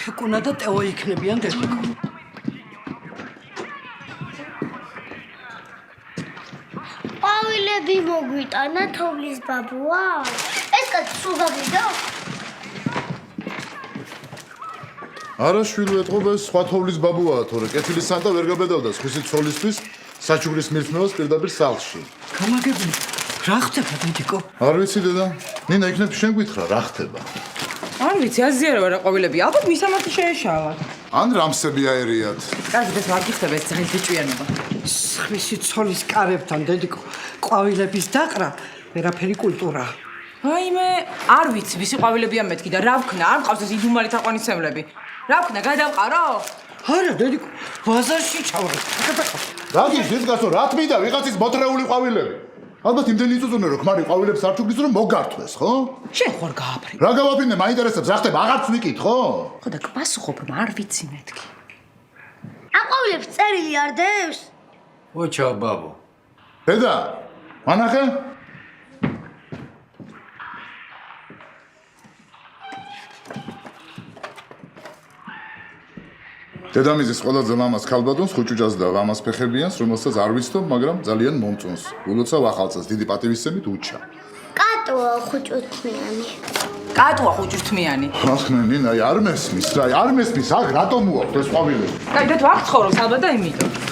თეკუნა და ტეო იქნებიან დედიკო. ყვავილები მოგვიტანა თოვლის ბაბუა? ეს კაცი სულ გაგიდო? არა შვილო ეთყობა ეს სხვა თოვლის ბაბუაა თორე კეთილის სანტა ვერ გაბედავდა სხვისი ცოლისთვის საჩუქრის მირთმევას პირდაპირ სახლში. გამაგებული. რა ხდება დედიკო? არ ვიცი დედა. ნინა იქნებ შენ გითხრა რა ხდება. არ ვიცი აზიარა ვარა ყვავილები ალბათ მისამართი შეეშალა. ან რამსები აერიათ. კარგი ეს არ გიხდება ეს ძალიან ბიჭვიანობა. სხვისი ცოლის კარებთან დედიკო. ყვავილების დაყრა ვერაფერი კულტურაა. რაიმე არ ვიცი ვისი ყვავილებია მეთქი და რა ვქნა არ მყავს ეს იდუმალი თაყვანისმცემლები. რა ვქნა გადავყარო? არა დედიკო ბაზარში ჩავარ. რაგი ძიცგასო რა თმიდა ვიღაცის მოთრეული ყვავილები. ალბათ იმდენი იწუწუნე რომ ქმარი ყვავილებს არ ჩუქდის რომ მოგართვეს ხო? შენ ხوار გააფრინე. რა გავაფრინე მაინტერესებს რა ხდება აღარც ვიკითხო? ხო და გასუხობ რომ არ ვიცი მეთქი. ამ ყვავილებს წერილი არ დევს? ოჩა ბაბო. დედა მანახე დედამისის ყველაზე ლამაზ ქალბატონს ხუჭუჭას და ლამაზ ფეხებიანს, რომელსაც არ ვიცნობ, მაგრამ ძალიან მომწონს. ულოცავ ახალწელს დიდი პატივისცემით უჩა. კატოა ხუჭუთმიანი. კატოა ხუჭურთმიანი. ახლა ნინა არ მესმის, რა არ მესმის, აქ რატომ უაქვს ეს ყვავილები? კაი და თუ აქ ცხოვრობს ალბათ და იმიტომ.